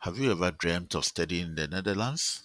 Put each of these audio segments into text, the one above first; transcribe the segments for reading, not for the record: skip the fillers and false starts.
Have you ever dreamt of studying in the Netherlands?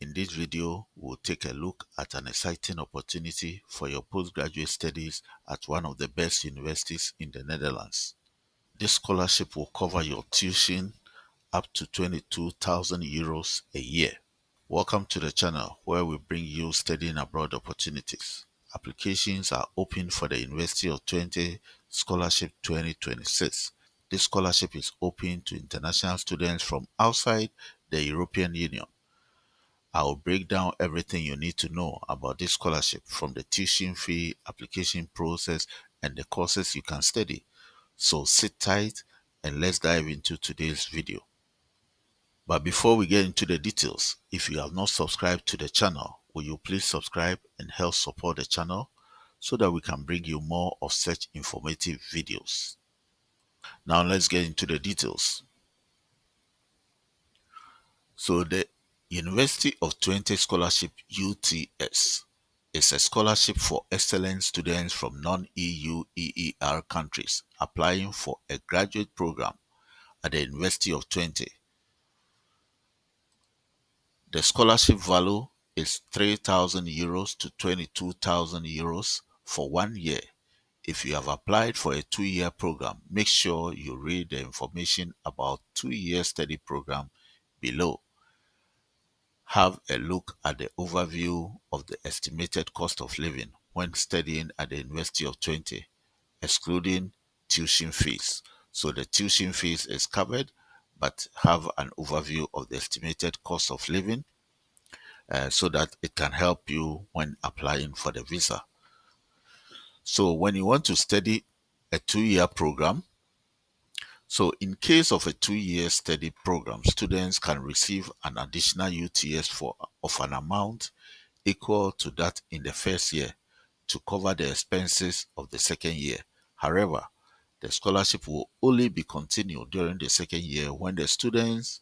In this video, we'll take a look at an exciting opportunity for your postgraduate studies at one of the best universities in the Netherlands. This scholarship will cover your tuition up to 22,000 euros a year. Welcome to the channel where we bring you studying abroad opportunities. Applications are open for the University of Twente Scholarship 2026. This scholarship is open to international students from outside the European Union. I will break down everything you need to know about this scholarship, from the tuition fee, application process, and the courses you can study. So sit tight and let's dive into today's video. But before we get into the details, if you have not subscribed to the channel, will you please subscribe and help support the channel so that we can bring you more of such informative videos. Now let's get into the details. So the University of Twente Scholarship UTS is a scholarship for excellent students from non-EU EER countries applying for a graduate program at the University of Twente. The scholarship value is 3,000 euros to 22,000 euros for 1 year. If you have applied for a 2-year program, make sure you read the information about 2-year study program below. Have a look at the overview of the estimated cost of living when studying at the University of Twente, excluding tuition fees. So the tuition fees is covered, but have an overview of the estimated cost of living so that it can help you when applying for the visa. So when you want to study a 2-year program, so in case of a 2-year study program, students can receive an additional UTS of an amount equal to that in the first year to cover the expenses of the second year. However, the scholarship will only be continued during the second year when the students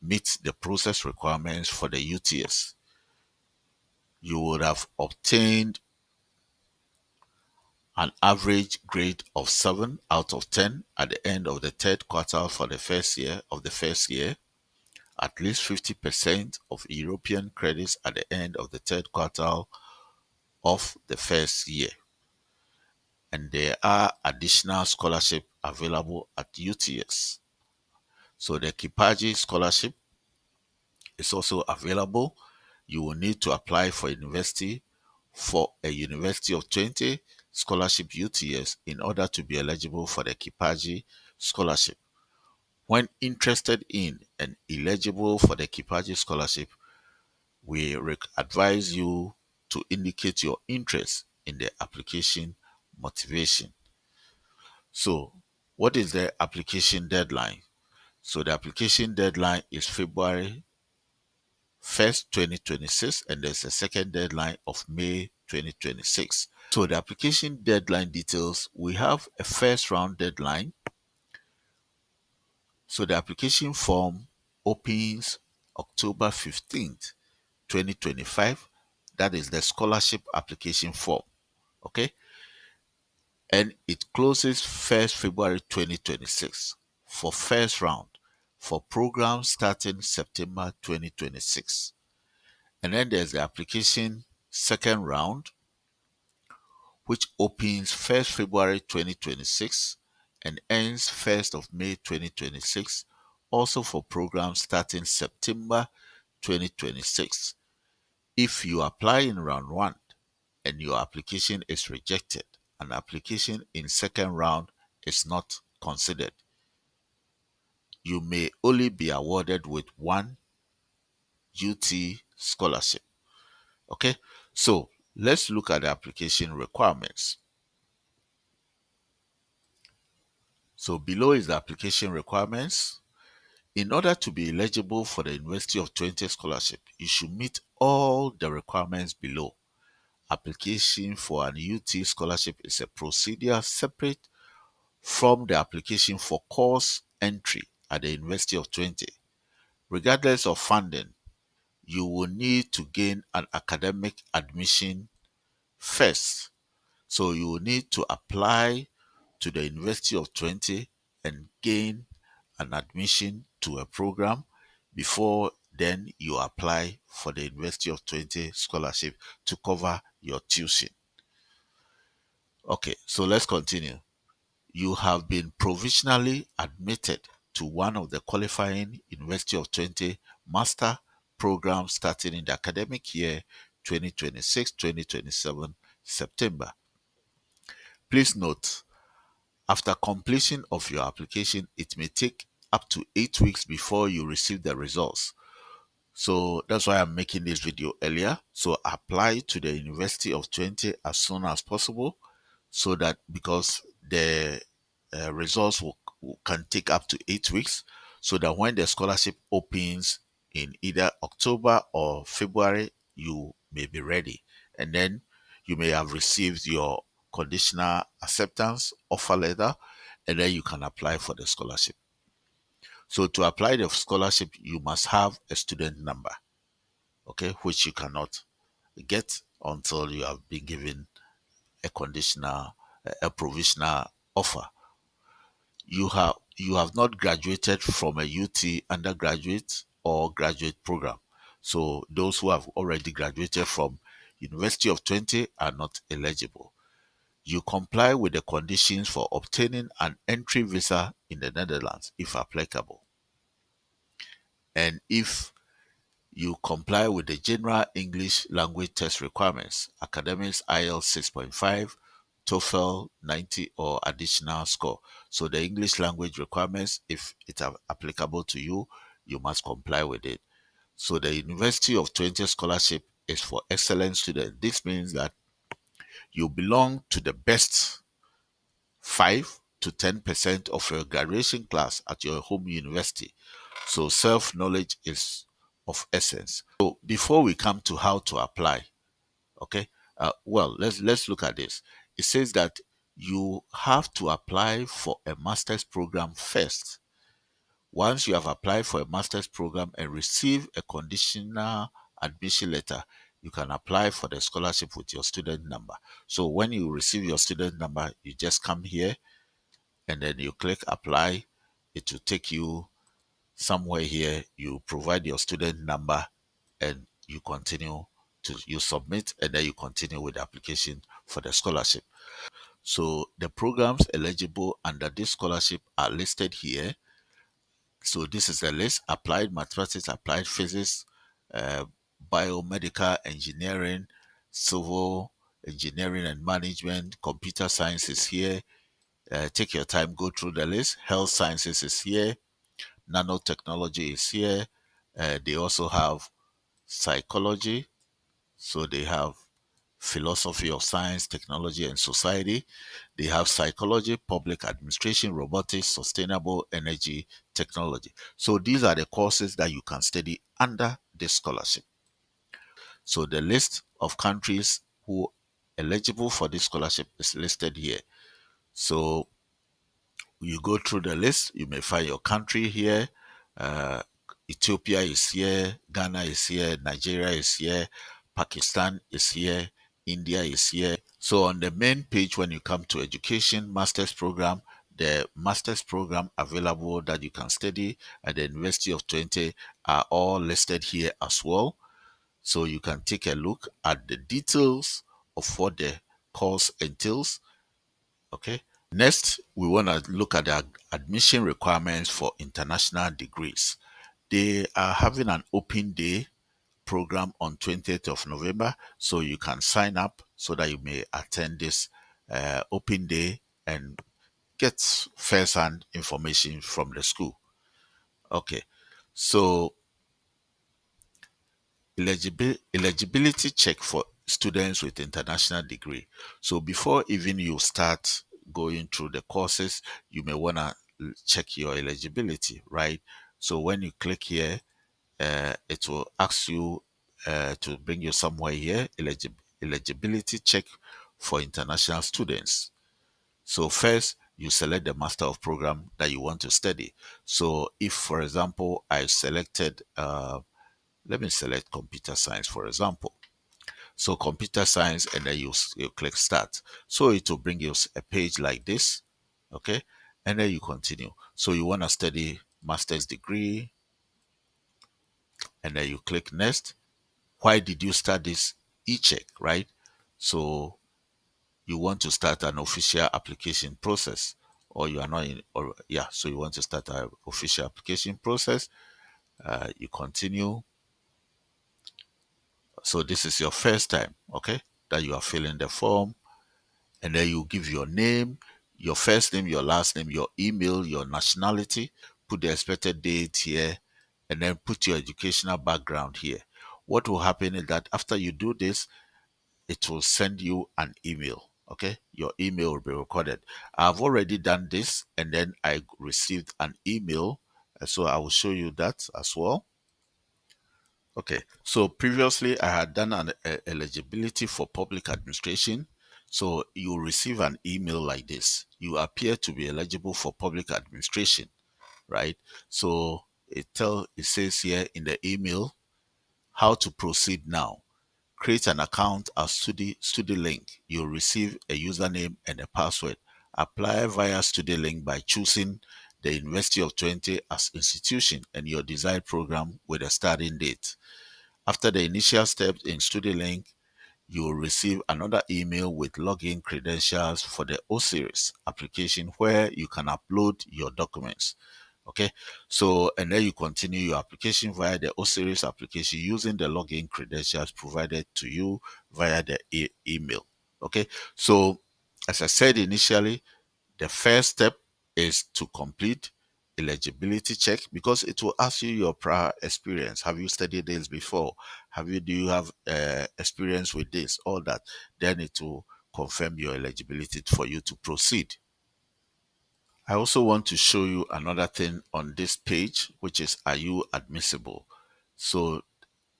meet the process requirements for the UTS. You would have obtained an average grade of 7 out of 10 at the end of the third quarter for the first year, at least 50% of European credits at the end of the third quarter of the first year. And there are additional scholarships available at UTS. So the Kipaji scholarship is also available. You will need to apply for a University of Twente Scholarship UTS in order to be eligible for the Kipaji scholarship. When interested in and eligible for the Kipaji scholarship, we advise you to indicate your interest in the application motivation. So, what is the application deadline? So, the application deadline is February 1st, 2026, and there's a second deadline of May 2026. So, the application deadline details, we have a first round deadline. So, the application form opens October 15th, 2025. That is the scholarship application form. Okay. And it closes 1st February 2026 for first round for programs starting September 2026. And then there's the application second round, which opens 1st February 2026 and ends 1st of May 2026, also for programs starting September 2026. If you apply in round 1 and your application is rejected, an application in second round is not considered. You may only be awarded with one UT scholarship. Okay, so let's look at the application requirements. So below is the application requirements. In order to be eligible for the University of Twente Scholarship, you should meet all the requirements below. Application for an UT scholarship is a procedure separate from the application for course entry at the University of Twente. Regardless of funding, you will need to gain an academic admission first. So you will need to apply to the University of Twente and gain an admission to a program before then you apply for the University of Twente Scholarship to cover your tuition. Okay, so let's continue. You have been provisionally admitted to one of the qualifying University of Twente master programs starting in the academic year 2026-2027 September. Please note, after completion of your application, it may take up to 8 weeks before you receive the results. So that's why I'm making this video earlier. So apply to the University of Twente as soon as possible, so that because the results can take up to 8 weeks, so that when the scholarship opens in either October or February, you may be ready. And then you may have received your conditional acceptance offer letter, and then you can apply for the scholarship. So to apply the scholarship, you must have a student number, okay, which you cannot get until you have been given a conditional, a provisional offer. You have not graduated from a UT undergraduate or graduate program. So those who have already graduated from University of Twente are not eligible. You comply with the conditions for obtaining an entry visa in the Netherlands if applicable. And if you comply with the general English language test requirements, academics IELTS 6.5, TOEFL 90 or additional score. So the English language requirements, if it's applicable to you, you must comply with it. So the University of Twente Scholarship is for excellent students. This means that you belong to the best 5 to 10% of your graduation class at your home university. So self-knowledge is of essence. So before we come to how to apply, okay, well, let's look at this. It says that you have to apply for a master's program first. Once you have applied for a master's program and receive a conditional admission letter, you can apply for the scholarship with your student number. So when you receive your student number, you just come here and then you click apply. It will take you somewhere here. You provide your student number and you continue you submit, and then you continue with the application for the scholarship. So the programs eligible under this scholarship are listed here. So this is the list: applied mathematics, applied physics, uh, biomedical engineering, civil engineering and management, computer science is here. Take your time, go through the list. Health sciences is here. Nanotechnology is here. They also have psychology. So they have philosophy of science, technology, and society. They have psychology, public administration, robotics, sustainable energy, technology. So these are the courses that you can study under this scholarship. So the list of countries who are eligible for this scholarship is listed here. So you go through the list, you may find your country here. Uh, Ethiopia is here, Ghana is here, Nigeria is here, Pakistan is here, India is here. So on the main page, when you come to education master's program, the master's program available that you can study at the University of Twente are all listed here as well. So you can take a look at the details of what the course entails. Okay. Next, we want to look at the admission requirements for international degrees. They are having an open day program on 20th of November, so you can sign up so that you may attend this open day and get first-hand information from the school. Okay, so eligibility check for students with international degree. So before even you start going through the courses, you may want to check your eligibility, right? So when you click here, it will ask you to bring you somewhere here, eligibility check for international students. So first, you select the master of program that you want to study. So if, for example, I selected let me select computer science, for example. So computer science, and then you click start. So it will bring you a page like this, okay? And then you continue. So you want to study master's degree, and then you click next. Why did you start this e-check, right? So you want to start an official application process, or you are not in, or yeah, so you want to start an official application process. You continue. So this is your first time, okay, that you are filling the form, and then you give your name, your first name, your last name, your email, your nationality, put the expected date here, and then put your educational background here. What will happen is that after you do this, it will send you an email. Okay, your email will be recorded. I've already done this, and then I received an email, so I will show you that as well. Okay, so previously I had done an eligibility for public administration. So you receive an email like this. You appear to be eligible for public administration, right? So it says here in the email how to proceed now. Create an account as StudyLink. You'll receive a username and a password. Apply via StudyLink by choosing the University of Twente as institution and your desired program with a starting date. After the initial steps in StudyLink, you will receive another email with login credentials for the O-Series application where you can upload your documents. Okay, so and then you continue your application via the O-Series application using the login credentials provided to you via the email. Okay, so as I said initially, the first step is to complete eligibility check because it will ask you your prior experience. Have you studied this before? Do you have experience with this? All that. Then it will confirm your eligibility for you to proceed. I also want to show you another thing on this page, which is, are you admissible? So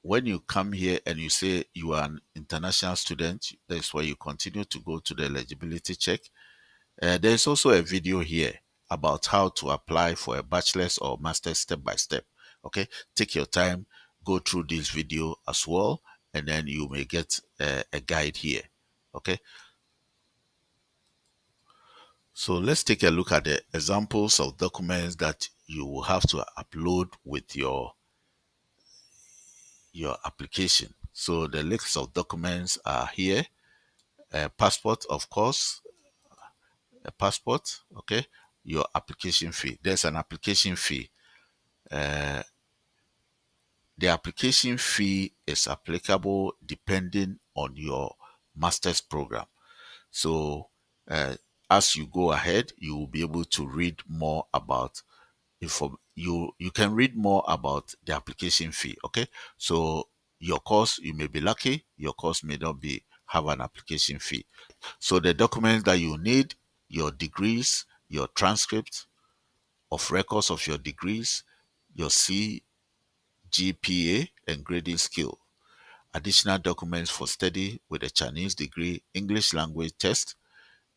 when you come here and you say you are an international student, that's where you continue to go to the eligibility check. There's also a video here about how to apply for a bachelor's or master's step by step. Okay, take your time, go through this video as well, and then you may get a guide here. Okay, so let's take a look at the examples of documents that you will have to upload with your application. So the list of documents are here. A passport, of course, a passport. Okay, your application fee. There's an application fee. Uh, The application fee is applicable depending on your master's program. So, as you go ahead, you will be able to read more about you can read more about the application fee. Okay, so your course, you may be lucky, your course may not be have an application fee. So the documents that you need: your degrees, your transcript of records of your degrees, your GPA and grading skill, additional documents for study with a Chinese degree, English language test,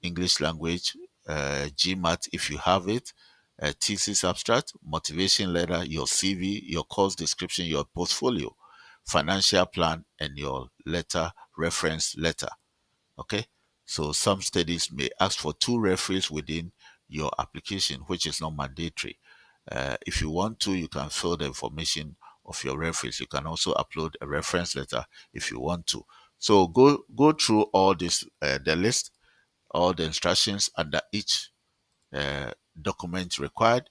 English language, GMAT if you have it, a thesis abstract, motivation letter, your CV, your course description, your portfolio, financial plan, and your reference letter. Okay, so some studies may ask for 2 referees within your application, which is not mandatory. If you want to, you can fill the information of your referees. You can also upload a reference letter if you want to. So go through all this, the list, all the instructions under each document required,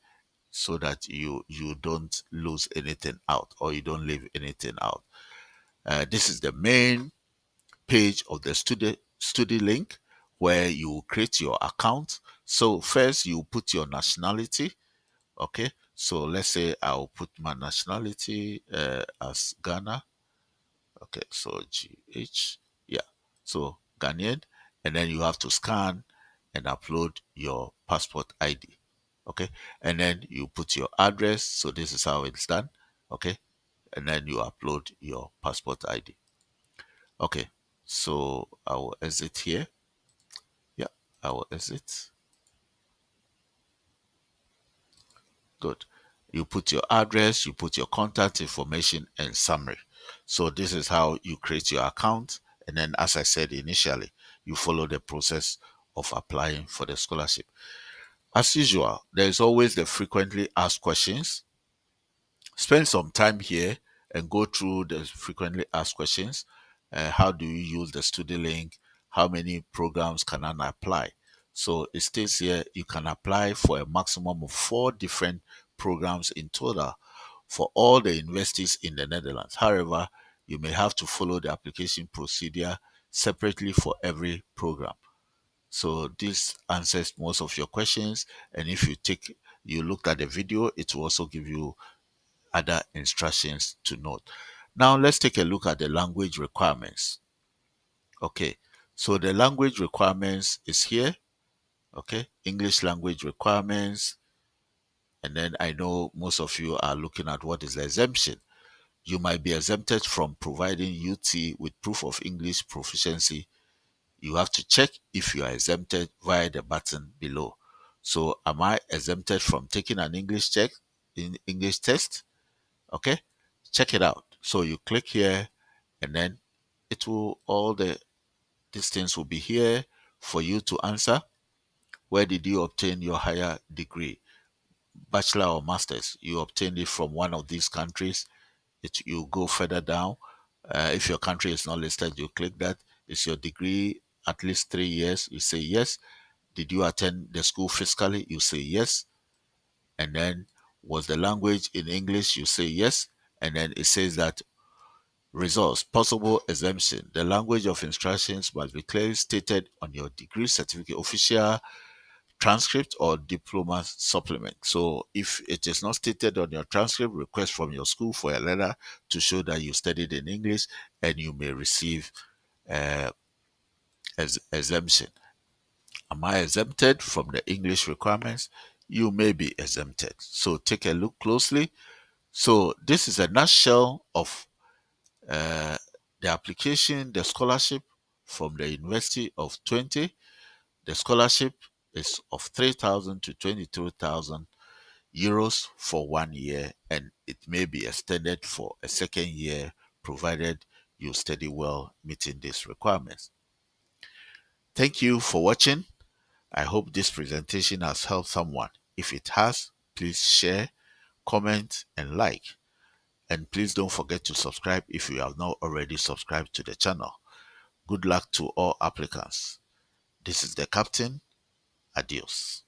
so that you don't lose anything out or you don't leave anything out. This is the main page of the study link where you create your account. So first you put your nationality. Okay, so let's say I'll put my nationality as Ghana. Okay, so GH, yeah, so Ghanaian, and then you have to scan and upload your passport ID. Okay, and then you put your address. So this is how it's done. Okay, and then you upload your passport ID. Okay, so I will exit here. Yeah, I will exit. Good. You put your address, you put your contact information and summary. So this is how you create your account. And then, as I said initially, you follow the process of applying for the scholarship. As usual, there is always the frequently asked questions. Spend some time here and go through the frequently asked questions. How do you use the study link? How many programs can I apply? So it states here you can apply for a maximum of 4 different programs in total for all the universities in the Netherlands. However, you may have to follow the application procedure separately for every program. So this answers most of your questions. And if you looked at the video, it will also give you other instructions to note. Now let's take a look at the language requirements. Okay, so the language requirements is here. Okay, English language requirements. And then I know most of you are looking at what is the exemption. You might be exempted from providing UT with proof of English proficiency. You have to check if you are exempted via the button below. So am I exempted from taking an English test? Okay, check it out. So you click here and then it will all the these things will be here for you to answer. Where did you obtain your higher degree? Bachelor or master's? You obtained it from one of these countries. You go further down. If your country is not listed, you click that. Is your degree at least 3 years? You say yes. Did you attend the school fiscally? You say yes. And then was the language in English? You say yes. And then it says that results, possible exemption. The language of instructions must be clearly stated on your degree certificate, official transcript, or diploma supplement. So if it is not stated on your transcript, request from your school for a letter to show that you studied in English and you may receive exemption. Am I exempted from the English requirements? You may be exempted. So take a look closely. So this is a nutshell of uh, the application, the scholarship from the University of Twente. The scholarship is of 3,000 to 22,000 euros for 1 year, and it may be extended for a second year provided you study well meeting these requirements. Thank you for watching. I hope this presentation has helped someone. If it has, please share, comment, and like. And please don't forget to subscribe if you have not already subscribed to the channel. Good luck to all applicants. This is the captain. Adios.